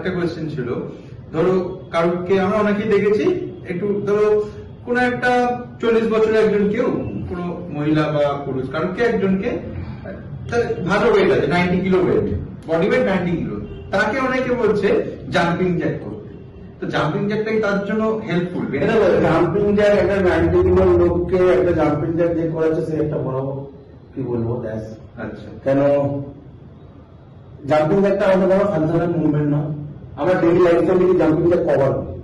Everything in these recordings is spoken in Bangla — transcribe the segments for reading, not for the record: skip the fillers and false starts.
আরেকটা কোয়েশ্চেন ছিল, ধরো কারোকে আমরা অনেকেই দেখেছি, একটু ধরো কোন একটা 40 বছরের একজন কেউ, কোন মহিলা বা পুরুষ কারোকে একজনকে ভালো ওয়েট আছে, 90 kilo wait, body weight 90 kilo, তাকে অনেকে বলছে জাম্পিং জ্যাক করতে। তো জাম্পিং জ্যাকটাই তার জন্য হেল্পফুল। জাম্পিং জ্যাক একটা 90 কিলো লোককে একটা জাম্পিং জ্যাক যে করেছে সে একটা বড় কি বলবো দ্যাস। আচ্ছা, কেন জাম্পিং জ্যাকটা আমাদের কোনো ফাংশনাল মুভমেন্ট না, আমরা ডেইলি লাইফস্টাইলে কি জাম্পিং জ্যাক কভার করি।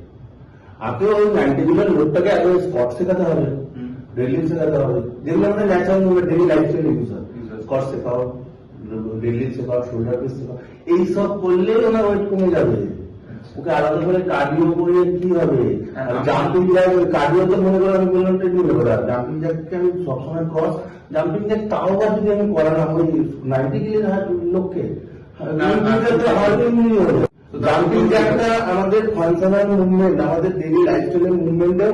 আপনি ওই 90 কিলো লোকটাকে আগে স্কোয়াট শেখাতে হবে, ডেইলি শেখাতে হবে, যেগুলো আমাদের ন্যাচারাল মুভমেন্ট ডেইলি লাইফস্টাইলে ইউজ হয়। স্কোয়াট শেখাও, ডেইলি শেখাও, শোল্ডার প্রেস শেখাও, এইসব করলেই ওনার ওয়েট কমে যাবে। ওকে আলাদা করে কার্ডিও করে কি হবে? জাম্পিং জ্যাক কার্ডিও তো মনে করো আমি বললাম ট্রেডমিলে করা, জাম্পিং জ্যাককে আমি সবসময় ক্রস জাম্পিং জ্যাক তাও বা যদি আমি করালাম ওই 90 কিলো লোককে, জাম্পিং জ্যাকটা আমাদের ফাংশনাল মুভমেন্ট, আমাদের ডেইলি লাইফস্টাইলের মুভমেন্টের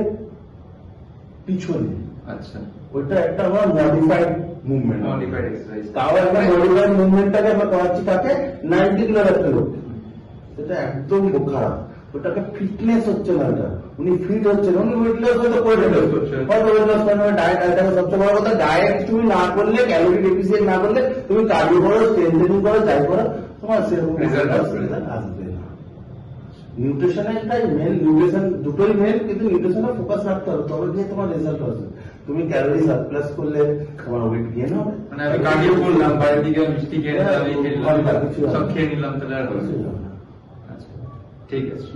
পিছনে। আচ্ছা, ওইটা একটা আমার মডিফাইড মুভমেন্ট, মডিফাইড এক্সারসাইজ। তাও একটা মডিফাইড মুভমেন্টটাকে আমরা করাচ্ছি তাকে 90 কিলো একটা লোক, সেটা একদম খারাপ। ওটাকে ফিটনেস হচ্ছে না, এটা উনি ফিট হচ্ছে না, উনি ওয়েট লস হয়তো করে ফেলে হয়তো ওয়েট লস করে ডায়েট। সবচেয়ে বড় কথা, ডায়েট তুমি না করলে, ক্যালোরি ডেফিসিয়েন্ট না করলে, তুমি কার্ডিও করো, স্ট্রেংথেনিং করো, যাই করো, তোমার সেরকম রেজাল্ট আসবে না। নিউট্রিশনটাই মেন, নিউট্রিশন দুটোই মেন, কিন্তু নিউট্রিশনে ফোকাস রাখতে হবে, তবে গিয়ে তোমার রেজাল্ট আসবে। তুমি ক্যালোরি সারপ্লাস করলে তোমার ওয়েট গেইন হবে। মানে আমি কার্ডিও করলাম, বাইরে দিকে মিষ্টি খেয়ে নিলাম, সব খেয়ে নিলাম, তাহলে আর হবে না। আচ্ছা, ঠিক আছে।